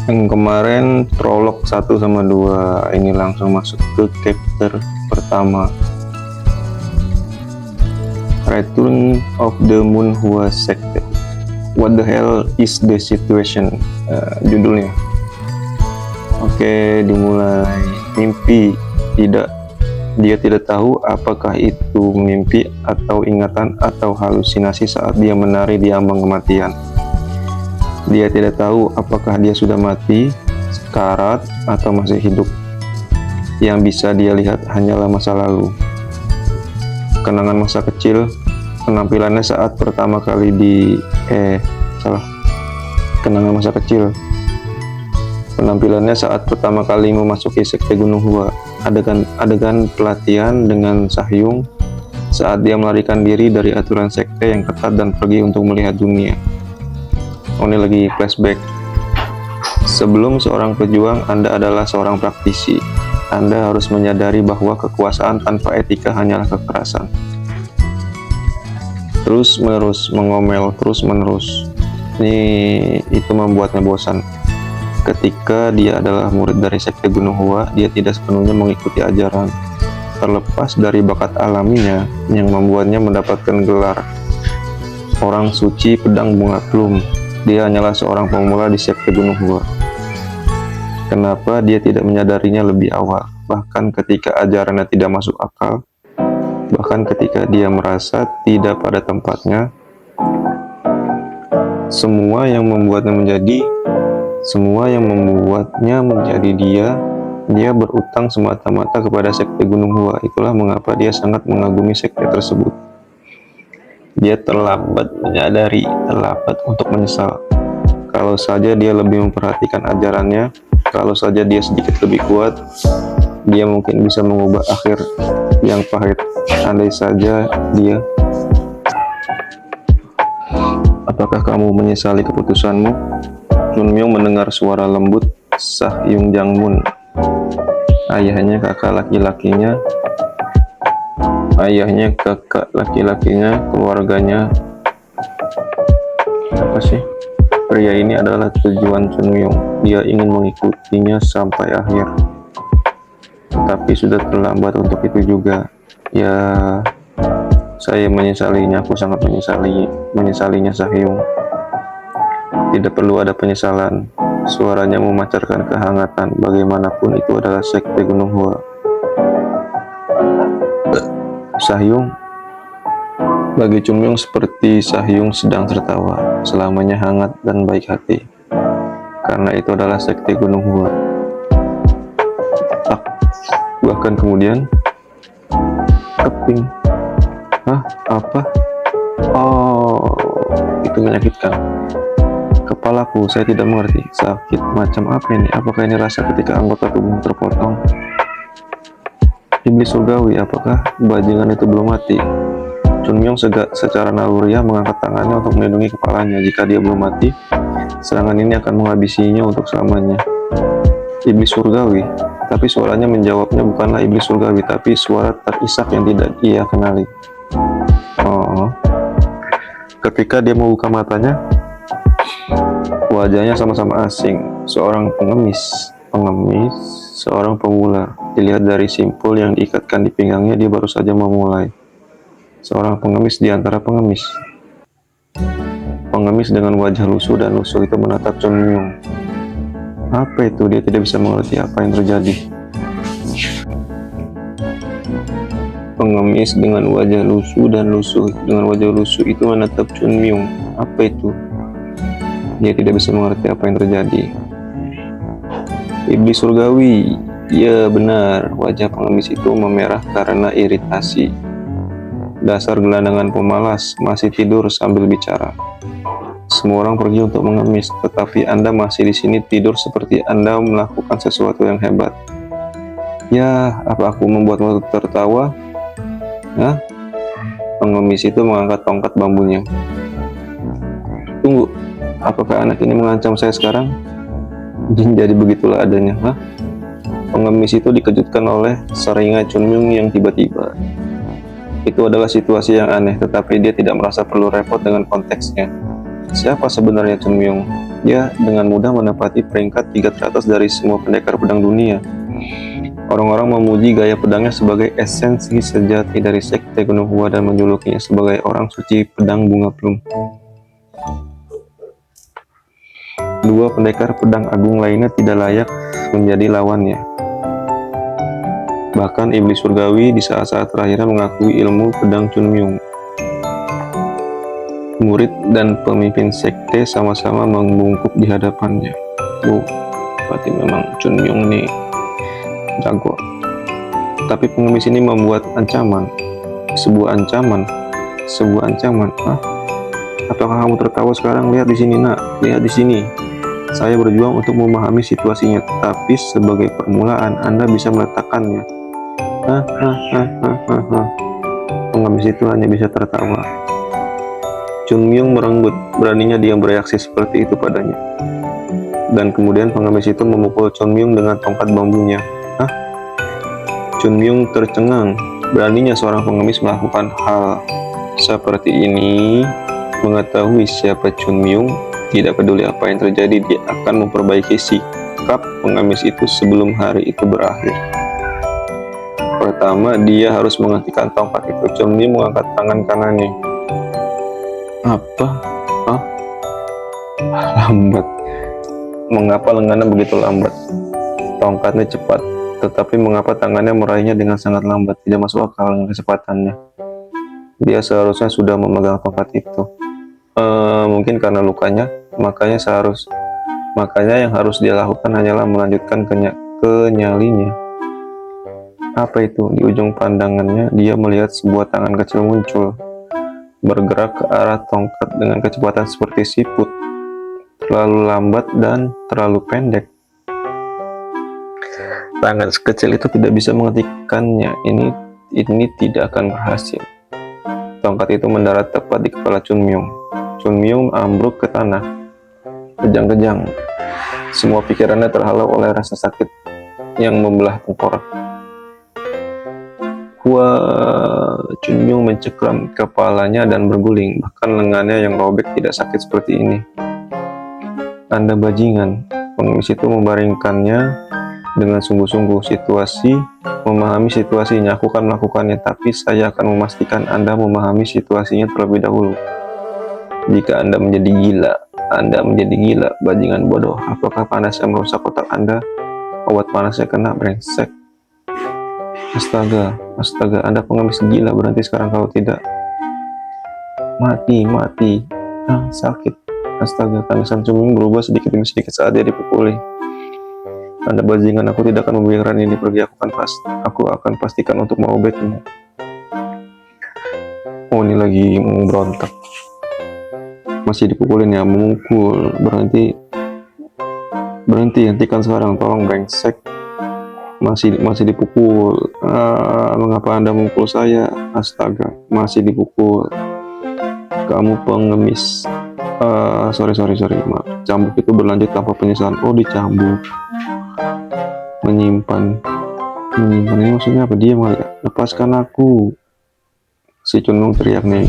Yang kemarin prolog 1 sama 2, ini langsung masuk ke chapter pertama. Return of the Moonhua Sector. What the hell is the situation? Judulnya. Oke, dimulai. Mimpi. Dia tidak tahu apakah itu mimpi atau ingatan atau halusinasi saat dia menari di ambang kematian. Dia tidak tahu apakah dia sudah mati, sekarat, atau masih hidup. Yang bisa dia lihat hanyalah masa lalu. Kenangan masa kecil, penampilannya saat pertama kali kenangan masa kecil. Penampilannya saat pertama kali memasuki sekte Gunung Hua. Adegan pelatihan dengan Sahyung saat dia melarikan diri dari aturan sekte yang ketat dan pergi untuk melihat dunia. Oh, ini lagi flashback. Sebelum seorang pejuang, Anda adalah seorang praktisi. Anda harus menyadari bahwa kekuasaan tanpa etika hanyalah kekerasan. Terus-menerus mengomel, terus-menerus. Itu membuatnya bosan. Ketika dia adalah murid dari sekte Gunung Hua, dia tidak sepenuhnya mengikuti ajaran. Terlepas dari bakat alaminya yang membuatnya mendapatkan gelar orang suci pedang bunga plum, dia hanyalah seorang pemula di sekte Gunung Hua. Kenapa dia tidak menyadarinya lebih awal, bahkan ketika ajarannya tidak masuk akal, bahkan ketika dia merasa tidak pada tempatnya? Semua yang membuatnya menjadi dia berutang semata-mata kepada sekte Gunung Hua. Itulah mengapa dia sangat mengagumi sekte tersebut. Dia terlambat menyadari, terlambat untuk menyesal. Kalau saja dia lebih memperhatikan ajarannya, kalau saja dia sedikit lebih kuat, dia mungkin bisa mengubah akhir yang pahit. Andai saja dia. Apakah kamu menyesali keputusanmu? Chunmyung mendengar suara lembut Sahyung Jangmun, ayahnya, kakak laki-lakinya, keluarganya. Pria ini adalah tujuan Chunmyung. Dia ingin mengikutinya sampai akhir. Tapi sudah terlambat untuk itu juga. Ya, saya menyesalinya. Aku sangat menyesalinya, Sahyung. Tidak perlu ada penyesalan. Suaranya memancarkan kehangatan. Bagaimanapun itu adalah sekte Gunung Hua. Sahyung. Bagi Chunmyung, seperti Sahyung sedang tertawa, selamanya hangat dan baik hati. Karena itu adalah sekte Gunung Hua. Bahkan kemudian keping. Apa? Oh, itu menyakitkan. Kepalaku, saya tidak mengerti. Sakit macam apa ini? Apakah ini rasa ketika anggota tubuh terpotong? Iblis surgawi, apakah bajingan itu belum mati? Chunmyung secara naluriah mengangkat tangannya untuk melindungi kepalanya. Jika dia belum mati, serangan ini akan menghabisinya untuk selamanya. Iblis surgawi, tapi suaranya menjawabnya bukanlah iblis surgawi, tapi suara terisak yang tidak ia kenali. Ketika dia membuka matanya, wajahnya sama-sama asing. Seorang pengemis, seorang pemula. Dilihat dari simpul yang diikatkan di pinggangnya, dia baru saja memulai. Seorang pengemis di antara pengemis. Pengemis dengan wajah lusuh dan lusuh itu menatap Chunmyung. Apa itu? Dia tidak bisa mengerti apa yang terjadi. Pengemis dengan wajah lusuh itu menatap Chunmyung. Apa itu? Dia tidak bisa mengerti apa yang terjadi. Iblis surgawi. Ya benar, wajah pengemis itu memerah karena iritasi. Dasar gelandangan pemalas, masih tidur sambil bicara. Semua orang pergi untuk mengemis, tetapi Anda masih di sini tidur seperti Anda melakukan sesuatu yang hebat. Ya, apa aku membuatmu tertawa? Pengemis itu mengangkat tongkat bambunya. Tunggu, apakah anak ini mengancam saya sekarang? Jadi begitulah adanya. Pengemis itu dikejutkan oleh seringai Chunmyung yang tiba-tiba. Itu adalah situasi yang aneh, tetapi dia tidak merasa perlu repot dengan konteksnya. Siapa sebenarnya Chunmyung? dia dengan mudah menempati peringkat 3 teratas dari semua pendekar pedang dunia. Orang-orang memuji gaya pedangnya sebagai esensi sejati dari sekte Gunung Hua dan menjulukinya sebagai orang suci pedang bunga plum. Dua pendekar pedang agung lainnya tidak layak menjadi lawannya. Bahkan iblis surgawi di saat-saat terakhirnya mengakui ilmu pedang Chunmyung. Murid dan pemimpin sekte sama-sama membungkuk di hadapannya. Berarti memang Chunmyung nih jago. Tapi pengemis ini membuat ancaman. Sebuah ancaman. Apakah kamu tertawa sekarang? Lihat di sini, Nak. Lihat di sini. Saya berjuang untuk memahami situasinya, tapi sebagai permulaan Anda bisa meletakkannya. Pengemis itu hanya bisa tertawa. Chunmyung merenggut, beraninya dia bereaksi seperti itu padanya. Dan kemudian pengemis itu memukul Chunmyung dengan tongkat bambunya. Chunmyung tercengang, beraninya seorang pengemis melakukan hal seperti ini. Mengetahui siapa Chunmyung, tidak peduli apa yang terjadi, dia akan memperbaiki sikap pengemis itu sebelum hari itu berakhir. Pertama, dia harus menghentikan tongkat itu. Chunmyung mengangkat tangan kanannya. Apa? Lambat. Mengapa lengannya begitu lambat? Tongkatnya cepat, tetapi mengapa tangannya meraihnya dengan sangat lambat? Tidak masuk akal dengan kecepatannya. Dia seharusnya sudah memegang tongkat itu. Mungkin karena lukanya, makanya yang harus dia lakukan hanyalah melanjutkan ke nyalinya. Apa itu? Di ujung pandangannya, dia melihat sebuah tangan kecil muncul, bergerak ke arah tongkat dengan kecepatan seperti siput, terlalu lambat dan terlalu pendek. Tangan kecil itu tidak bisa menghentikannya. Ini tidak akan berhasil. Tongkat itu mendarat tepat di kepala Chunmyung. Chunmyung ambruk ke tanah, kejang-kejang. Semua pikirannya terhalau oleh rasa sakit yang membelah tengkorak. Chunmyung mencekram kepalanya dan berguling, bahkan lengannya yang robek tidak sakit seperti ini. Anda bajingan, pengemis itu membaringkannya dengan sungguh-sungguh. Memahami situasinya, aku akan melakukannya, tapi saya akan memastikan Anda memahami situasinya terlebih dahulu. Jika Anda menjadi gila, bajingan bodoh. Apakah panasnya merusak otak Anda? Obat panasnya kena, brengsek. Astaga, Anda pengemis gila, berhenti sekarang kalau tidak. Mati. Sakit. Astaga, tangisan Chunmyung berubah sedikit demi sedikit saat dia dipukuli. Anda bajingan, aku tidak akan membiarkan ini pergi, aku akan pastikan untuk mengobatimu. Oh, ini lagi mau berontak. Masih dipukulin ya, memukul. Berhenti, hentikan sekarang, tolong, brengsek. Masih dipukul. Mengapa Anda memukul saya? Astaga, masih dipukul. Kamu pengemis. Sorry, maaf. Cambuk itu berlanjut tanpa penyesalan. Oh, dicambuk. Menyimpan ini maksudnya apa? Dia malah lepaskan aku. Si Chunmyung teriak nih,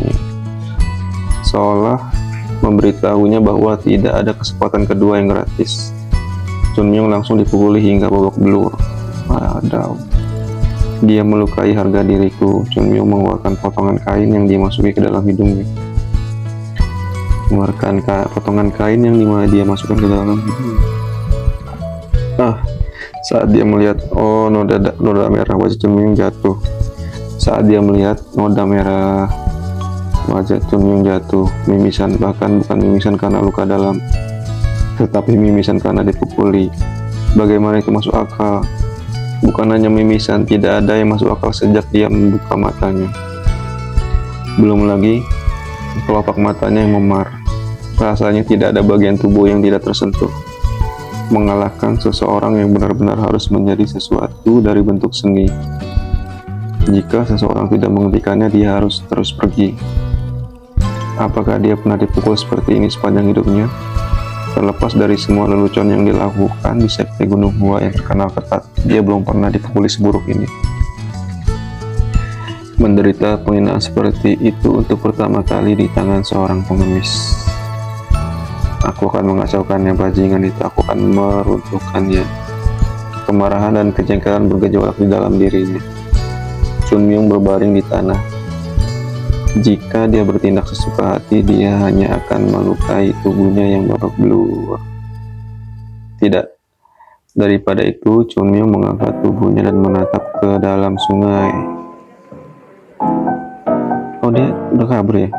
seolah memberitahunya bahwa tidak ada kesempatan kedua yang gratis. Chunmyung langsung dipukuli hingga babak belur. Dia melukai harga diriku. Chunmyung mengeluarkan potongan kain yang dimasuki ke dalam hidungnya. Potongan kain yang dia masukkan ke dalam hidungnya. Saat dia melihat noda merah wajah Chunmyung jatuh. Mimisan, bahkan bukan mimisan karena luka dalam, tetapi mimisan karena dipukuli. Bagaimana itu masuk akal? Bukan hanya mimisan, tidak ada yang masuk akal sejak dia membuka matanya. Belum lagi kelopak matanya yang memar. Rasanya tidak ada bagian tubuh yang tidak tersentuh. Mengalahkan seseorang yang benar-benar harus menjadi sesuatu dari bentuk seni. Jika seseorang tidak menghentikannya, dia harus terus pergi. Apakah dia pernah dipukul seperti ini sepanjang hidupnya? Terlepas dari semua lelucon yang dilakukan di sekte Gunung Hua yang terkenal ketat, dia belum pernah dipukuli seburuk ini. Menderita penghinaan seperti itu untuk pertama kali di tangan seorang pengemis. Aku akan mengacaukannya, bajingan itu. Aku akan meruntuhkannya. Kemarahan dan kejengkelan bergejolak di dalam dirinya. Chun Myung berbaring di tanah. Jika dia bertindak sesuka hati, dia hanya akan melukai tubuhnya yang babak belur. Tidak. Daripada itu, Chun Myung mengangkat tubuhnya dan menatap ke dalam sungai. Oh, dia udah kabur ya?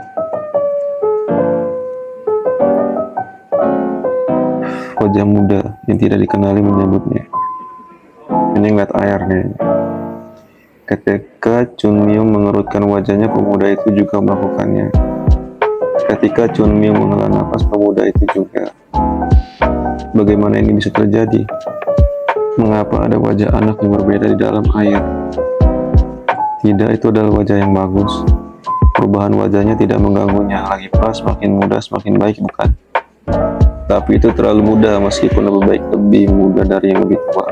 Wajah muda yang tidak dikenali menyebutnya. Ini ngeliat air nih. Ketika Chun Myung mengerutkan wajahnya, pemuda itu juga melakukannya. Ketika Chun Myung menghela nafas, pemuda itu juga. Bagaimana ini bisa terjadi? Mengapa ada wajah anak yang berbeda di dalam air? Tidak, itu adalah wajah yang bagus. Perubahan wajahnya tidak mengganggunya. Lagi pula semakin muda semakin baik, bukan? Tapi itu terlalu muda, meskipun lebih baik lebih muda dari yang lebih tua.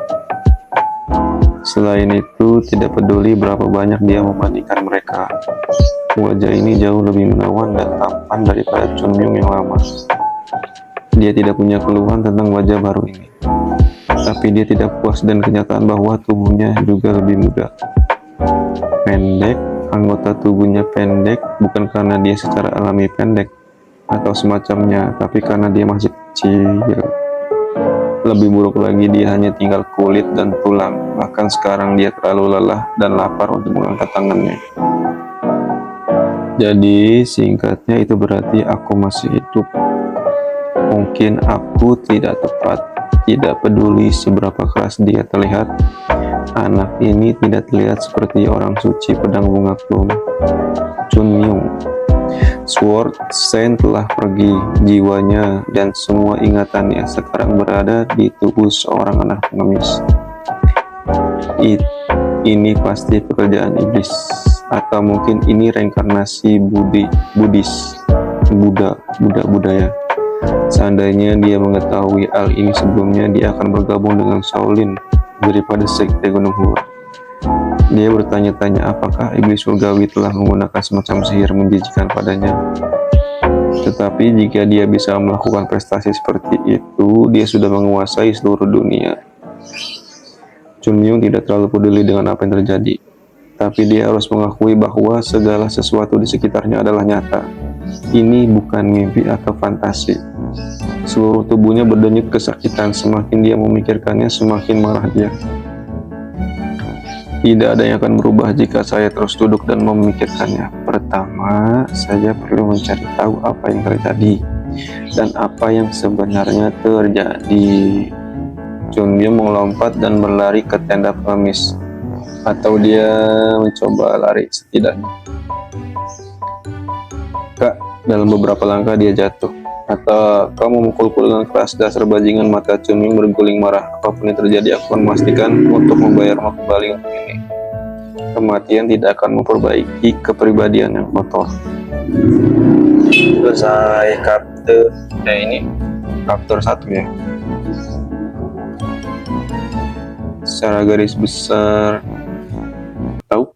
Selain itu, tidak peduli berapa banyak dia membandingkan mereka. Wajah ini jauh lebih menawan dan tampan daripada Chun Myung yang lama. Dia tidak punya keluhan tentang wajah baru ini. Tapi dia tidak puas dan kenyataan bahwa tubuhnya juga lebih muda. Pendek, anggota tubuhnya pendek bukan karena dia secara alami pendek atau semacamnya, tapi karena dia masih kecil. Lebih buruk lagi, dia hanya tinggal kulit dan tulang. Bahkan sekarang dia terlalu lelah dan lapar untuk mengangkat tangannya. Jadi singkatnya itu berarti aku masih hidup. Mungkin aku tidak tepat, tidak peduli seberapa keras dia terlihat. Anak ini tidak terlihat seperti orang suci pedang bunga plum. Chun Myung. Sword Saint telah pergi, jiwanya dan semua ingatannya sekarang berada di tubuh seorang anak pengemis. Ini pasti pekerjaan iblis, atau mungkin ini reinkarnasi Buddhis, Buddha. Seandainya dia mengetahui hal ini sebelumnya, dia akan bergabung dengan Shaolin daripada sekte Gunung Hua. Dia bertanya-tanya apakah iblis surgawi telah menggunakan semacam sihir menjijikan padanya. Tetapi jika dia bisa melakukan prestasi seperti itu, dia sudah menguasai seluruh dunia. Chun Myung tidak terlalu peduli dengan apa yang terjadi. Tapi dia harus mengakui bahwa segala sesuatu di sekitarnya adalah nyata. Ini bukan mimpi atau fantasi. Seluruh tubuhnya berdenyut kesakitan. Semakin dia memikirkannya, semakin marah dia. Tidak ada yang akan berubah jika saya terus duduk dan memikirkannya. Pertama, saya perlu mencari tahu apa yang terjadi dan apa yang sebenarnya terjadi. Chun Myung melompat dan berlari ke tenda pengemis. Atau dia mencoba lari setidaknya. Kak, dalam beberapa langkah dia jatuh. Atau kau memukulku dengan keras, dasar bajingan. Mata Chun Myung berguling marah. Apapun yang terjadi, aku akan memastikan untuk membayarmu kembali untuk ini. Kematian tidak akan memperbaiki kepribadian yang kotor. Selesai chapter. Ini chapter 1 ya. Secara garis besar, tahu